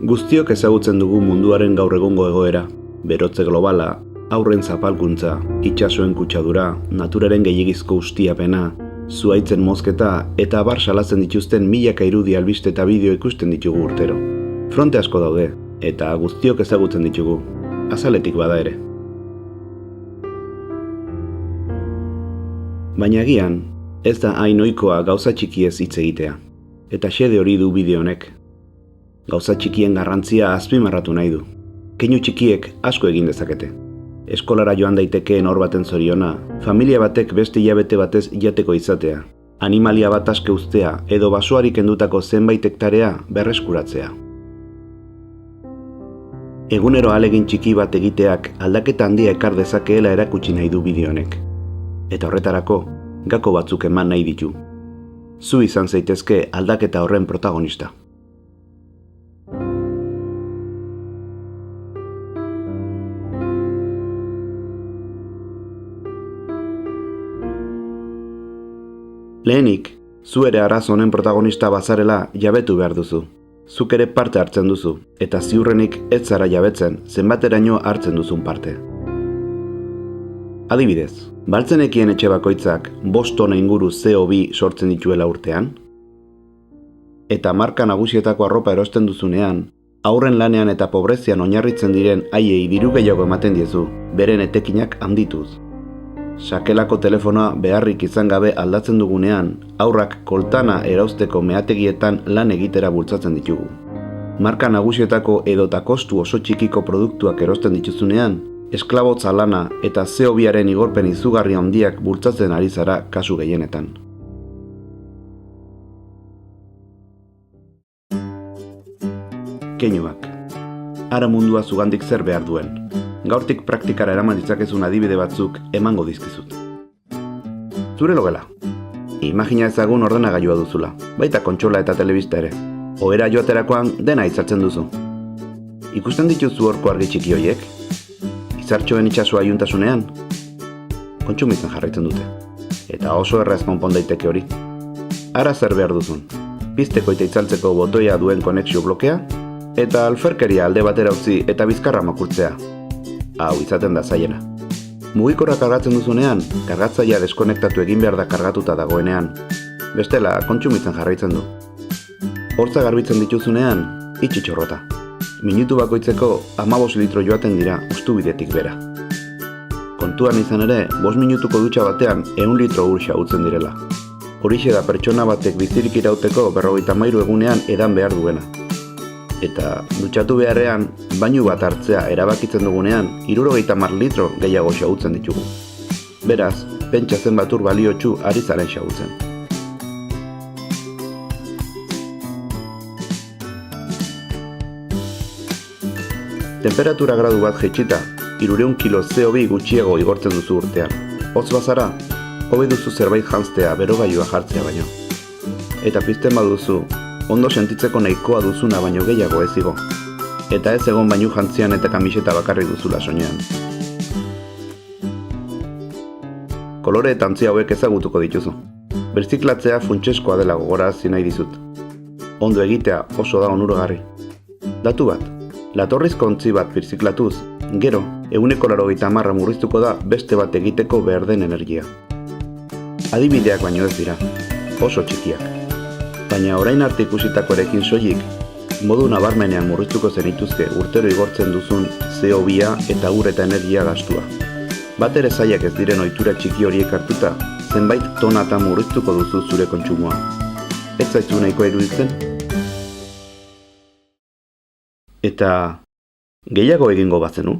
Guztiok ezagutzen dugu munduaren gaur egungo egoera, berotze globala, haurren zapalkuntza, itsasoen kutsadura, naturaren gehiegizko ustiapena, zuhaitzen mozketa eta abar salatzen dituzten milaka irudi albiste eta bideo ikusten ditugu urtero. Fronte asko daude, eta guztiok ezagutzen ditugu, azaletik bada ere. Baina agian, ez da hain ohikoa gauza txikiez hitz egitea, eta xede hori du bideo honek. Gauza txikien garrantzia azpimarratu nahi du. Keinu txikiek asko egin dezakete. Eskolara joan daitekeen hor baten zoriona, familia batek beste hilabete batez jateko izatea, animalia bat aske uztea edo basoari kendutako zenbait hektarea berreskuratzea. Egunero ahalegin txiki bat egiteak aldaketa handia ekar dezakeela erakutsi nahi du bideo honek. Eta horretarako, gako batzuk eman nahi ditu. Zu izan zaitezke aldaketa horren protagonista. Lehenik, zu ere arazo honen protagonista bazarela jabetu behar duzu. Zuk ere parte hartzen duzu, eta ziurrenik ez zara jabetzen zenbateraino hartzen duzun parte. Adibidez, baltzenekien etxe bakoitzak 5 tona inguru CO2 sortzen dituela urtean? Eta marka nagusietako arropa erosten duzunean, haurren lanean eta pobrezian oinarritzen diren haiei diru gehiago ematen diezu, beren etekinak handituz. Sakelako telefonoa beharrik izan gabe aldatzen dugunean, haurrak koltana erauzteko meategietan lan egitera bultzatzen ditugu. Marka nagusietako edota kostu oso txikiko produktuak erosten dituzunean, esklabotza lana eta CO2aren igorpen izugarri handiak bultzatzen ari zara kasu gehienetan. Keinuak. Ara mundua zugandik zer behar duen. Gaurtik praktikara eraman ditzakezun adibide batzuk emango dizkizut. Zure logela. Imagina ezagun ordenagailua duzula, baita kontsola eta telebista ere. Ohera joaterakoan dena izartzen duzu. Ikusten dituzu horko argi txiki hoiek? Izartxoen itsasoa iuntasunean? Kontsumitzen jarraitzen dute. Eta oso erraz konpon daiteke hori. Ara zer behar duzun? Pizteko eta itzaltzeko botoia duen konexio blokea? Eta alferkeria alde batera utzi eta bizkarra makurtzea? Hau izaten da zailena. Mugikorra kargatzen duzunean, kargatzailea deskonektatu egin behar da kargatuta dagoenean. Bestela, kontsumitzen jarraitzen du. Hortza garbitzen dituzunean, itxitxorrota. Minutu bakoitzeko 15 litro joaten dira ustubidetik bera. Kontuan izan ere, 5 minutuko dutxa batean 100 litro ur xahutzen direla. Horixe da pertsona batek bizirik irauteko 53 egunean edan behar duena. Eta dutxatu beharrean, bainu bat hartzea erabakitzen dugunean, 70 litro gehiago xahutzen ditugu. Beraz, pentsa zenbat ur baliotsu ari zaren xahutzen. Temperatura gradu bat jaitsita, 300 kilo CO2 gutxiago igortzen duzu urtean. Hotz bazara, hobe duzu zerbait janztea berogailua jartzea baino. Eta pizten baduzu, ondo sentitzeko nahikoa duzuna baino gehiago ez igo. Eta ez egon bainu jantzian eta kamiseta bakarrik duzula soinean. Kolore eta antzia hauek ezagutuko dituzu. Birziklatzea funtseskoa dela gogorarazi nahi dizut. Ondo egitea oso da onuragarri. Datu bat, latorrizko ontzi bat birziklatuz, gero, 190 murriztuko da beste bat egiteko behar den energia. Adibideak baino ez dira, oso txikiak. Baina orain arte ikusitakoarekin soilik, modu nabarmenean murriztuko zenituzke urtero igortzen duzun CO2 eta ur eta energia gastua. Bat ere zailak ez diren ohitura txiki horiek hartuta, zenbait tonatan murriztuko duzu zure kontsumoa. Ez zaizu nahikoa iruditzen? Eta gehiago egingo bazenu?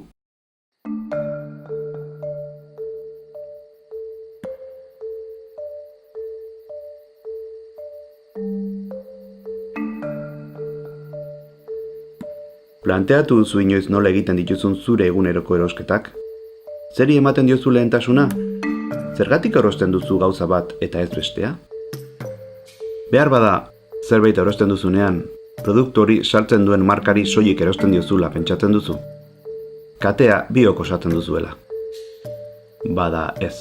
Planteatu duzu inoiz nola egiten dituzun zure eguneroko erosketak? Zeri ematen diozu lehentasuna? Zergatik erosten duzu gauza bat eta ez bestea? Behar bada, zerbait erosten duzunean, produktu hori saltzen duen markari soilik erosten diozula pentsatzen duzu? Katea biok osatzen duzuela. Bada ez.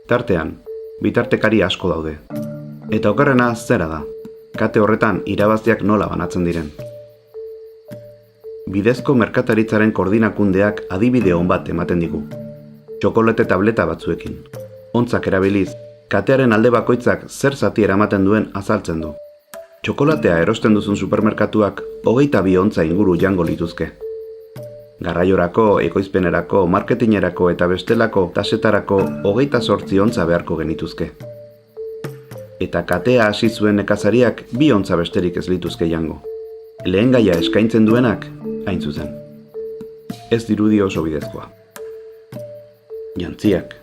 Tartean, bitartekari asko daude. Eta okerrena zera da, kate horretan irabaziak nola banatzen diren. bidezko merkataritzaren koordinakundeak adibide on bat ematen digu. Txokolate tableta batzuekin. Ontzak erabiliz, katearen alde bakoitzak zer zati eramaten duen azaltzen du. Txokolatea erosten duzun supermerkatuak 22 ontza inguru jango lituzke. Garraiorako, ekoizpenerako, marketingerako eta bestelako tasetarako 28 ontza beharko genituzke. Eta katea hasi zuen nekazariak 2 ontza besterik ez lituzke jango. Lehen gaia eskaintzen duenak, hain zuzen. Ez dirudi oso bidezkoa. Jantziak.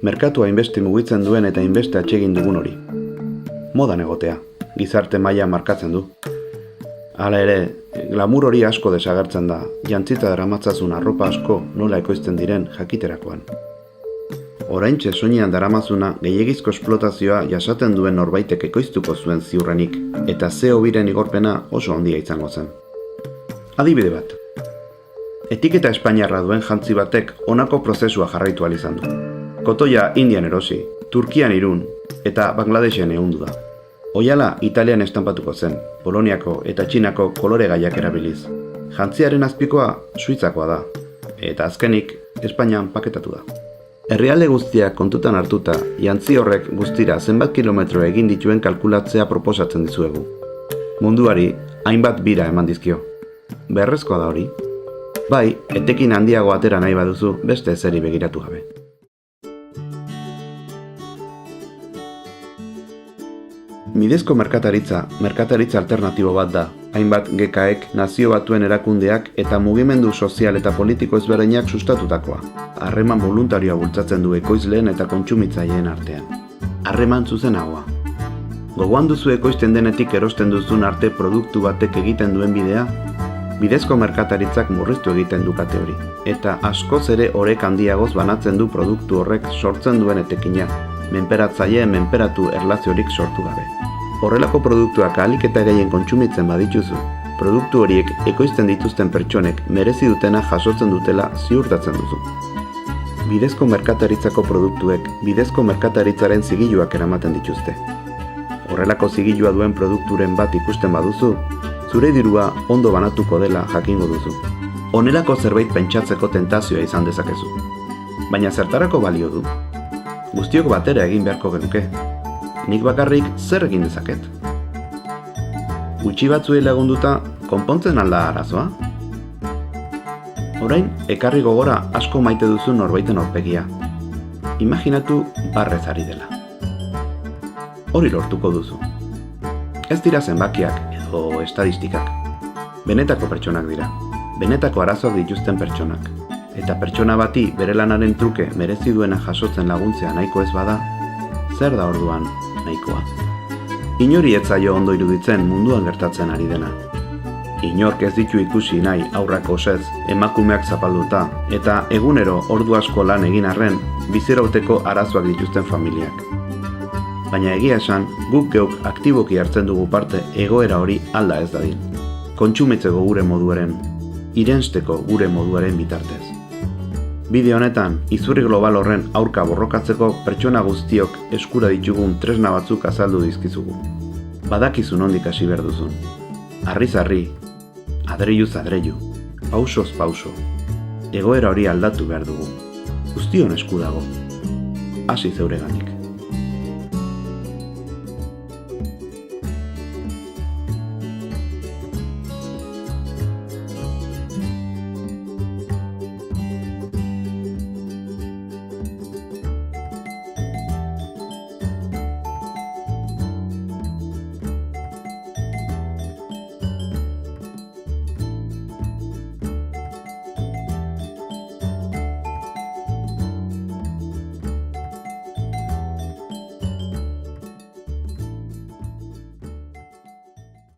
Merkatua hainbeste mugitzen duen eta hainbeste atsegin dugun hori. Modan egotea, gizarte maila markatzen du. Hala ere, glamur hori asko desagertzen da, jantzita daramatzazun arropa asko nola ekoizten diren jakiterakoan. Oraintxe soinean daramazuna gehiegizko esplotazioa jasaten duen norbaitek ekoiztuko zuen ziurrenik, eta CO2-ren igorpena oso handia izango zen. Adibide bat. Etiketa espainiarra duen jantzi batek honako prozesua jarraitu ahal izan du. Kotoia Indian erosi, Turkian irun eta Bangladesen ehundu da. Oiala Italian estanpatuko zen, Poloniako eta Txinako kolore gaiak erabiliz. Jantziaren azpikoa Suitzakoa da, eta azkenik Espainian paketatu da. Herrialde guztiak kontutan hartuta, jantzi horrek guztira zenbat kilometro egin dituen kalkulatzea proposatzen dizuegu. Munduari hainbat bira eman dizkio. Beharrezkoa da hori? Bai, etekin handiago atera nahi baduzu beste ezeri begiratu gabe. Bidezko merkataritza alternatibo bat da, hainbat GKek, nazio batuen erakundeak eta mugimendu sozial eta politiko ezberdinak sustatutakoa. Harreman voluntarioa bultzatzen du ekoizleen eta kontsumitzaileen artean. Harreman zuzenagoa. Gogoan duzu ekoizten denetik erosten duzun arte produktu batek egiten duen bidea? Bidezko merkataritzak murriztu egiten du kate hori, eta askoz ere orek handiagoz banatzen du produktu horrek sortzen duen etekina, menperatzaile menperatu erlaziorik sortu gabe. Horrelako produktuak ahalik eta gehien kontsumitzen badituzu, produktu horiek ekoizten dituzten pertsonek merezi dutena jasotzen dutela ziurtatzen duzu. Bidezko merkataritzako produktuek bidezko merkataritzaren zigiluak eramaten dituzte. Horrelako zigilua duen produkturen bat ikusten baduzu, zure dirua ondo banatuko dela jakingo duzu. Honelako zerbait pentsatzeko tentazioa izan dezakezu. Baina zertarako balio du? Guztiok batera egin beharko genuke. Nik bakarrik zer egin dezaket? Gutxi batzuei lagunduta konpontzen alda arazoa? Orain, ekarri gogora asko maite duzu norbaiten aurpegia. Imaginatu barrez ari dela. Hori lortuko duzu. Ez dira zenbakiak edo estadistikak. Benetako pertsonak dira. Benetako arazoak dituzten pertsonak. Eta pertsona bati bere lanaren truke merezi duena jasotzen laguntzea nahiko ez bada, zer da orduan nahikoa? Inori ez zaio ondo iruditzen munduan gertatzen ari dena. Inork ez ditu ikusi nahi haurrak osez, emakumeak zapalduta, eta egunero ordu asko lan egin arren, bizirauteko arazoak dituzten familiak. Baina egia esan, guk geuk aktiboki hartzen dugu parte egoera hori alda ez dadin. Kontsumitzeko gure moduaren, irensteko gure moduaren bitartez. Bideo honetan, izurri global horren aurka borrokatzeko pertsona guztiok eskura ditugun tresna batzuk azaldu dizkizugu. Badakizu nondik hasi behar duzun. Harriz harri, adreiluz adreilu, pausoz pauso. Egoera hori aldatu behar dugu. Guztion esku dago. Hasi zeureganik.